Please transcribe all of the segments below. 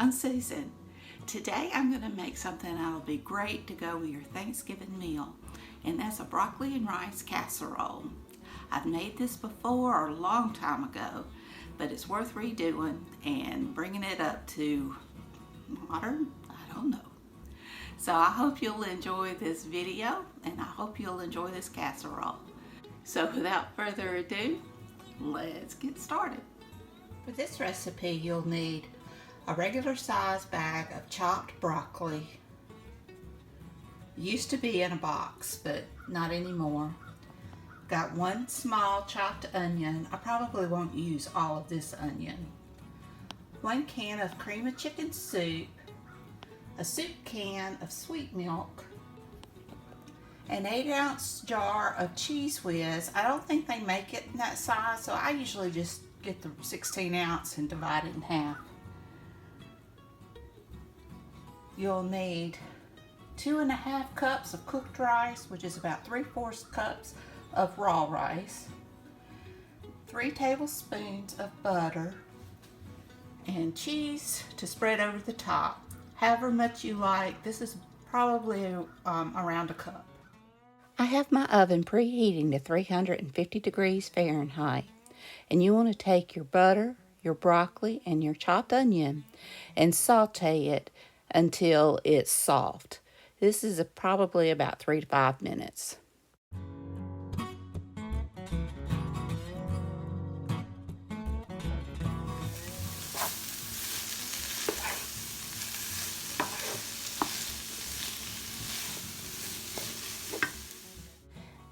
I'm Susan. Today I'm going to make something that'll be great to go with your Thanksgiving meal, and that's a broccoli and rice casserole. I've made this before a long time ago, but it's worth redoing and bringing it up to modern, I don't know. So I hope you'll enjoy this video, and I hope you'll enjoy this casserole. So without further ado, let's get started. For this recipe, you'll need a regular size bag of chopped broccoli. Used to be in a box, but not anymore. Got one small chopped onion. I probably won't use all of this onion. 1 can of cream of chicken soup, a soup can of sweet milk, an 8-ounce jar of Cheez Whiz. I don't think they make it in that size, so I usually just get the 16-ounce and divide it in half. You'll need 2½ cups of cooked rice, which is about 3/4 cups of raw rice, 3 tablespoons of butter, and cheese to spread over the top, however much you like. This is probably around a cup. I have my oven preheating to 350 degrees Fahrenheit, and you want to take your butter, your broccoli, and your chopped onion and saute it until it's soft. This is probably about 3 to 5 minutes.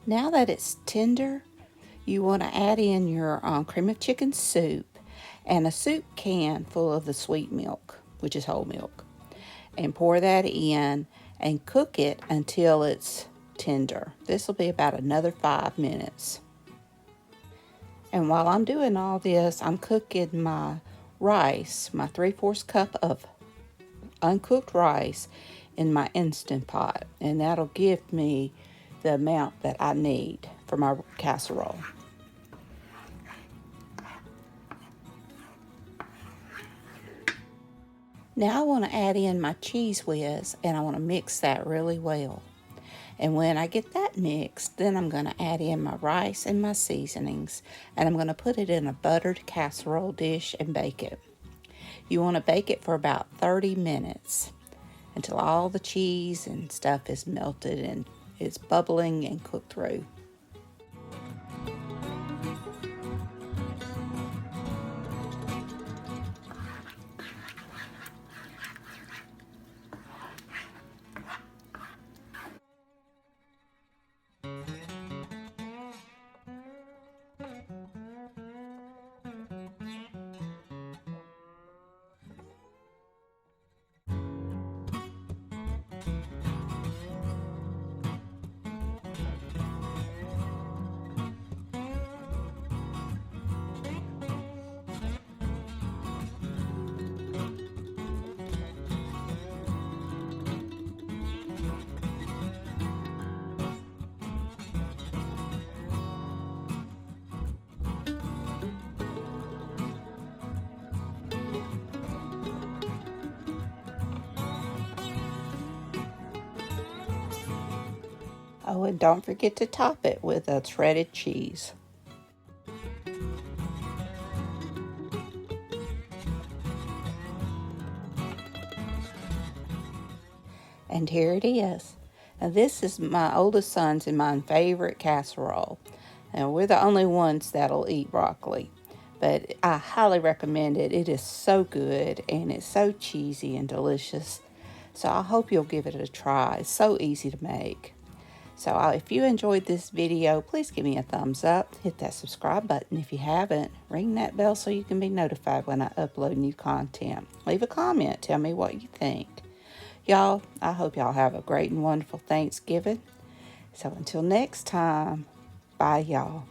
Now that it's tender, you want to add in your cream of chicken soup and a soup can full of the sweet milk, which is whole milk, and pour that in and cook it until it's tender. This will be about another 5 minutes. And while I'm doing all this, I'm cooking my rice, my 3/4 cup of uncooked rice, in my Instant Pot, and that'll give me the amount that I need for my casserole. Now I want to add in my Cheez Whiz, and I want to mix that really well. And when I get that mixed, then I'm going to add in my rice and my seasonings, and I'm going to put it in a buttered casserole dish and bake it. You want to bake it for about 30 minutes until all the cheese and stuff is melted and it's bubbling and cooked through. Oh, and don't forget to top it with a shredded cheese. And here it is. Now this is my oldest son's and my favorite casserole. And we're the only ones that'll eat broccoli. But I highly recommend it. It is so good and it's so cheesy and delicious. So I hope you'll give it a try. It's so easy to make. So if you enjoyed this video, please give me a thumbs up. Hit that subscribe button if you haven't. Ring that bell so you can be notified when I upload new content. Leave a comment. Tell me what you think. Y'all, I hope y'all have a great and wonderful Thanksgiving. So until next time, bye y'all.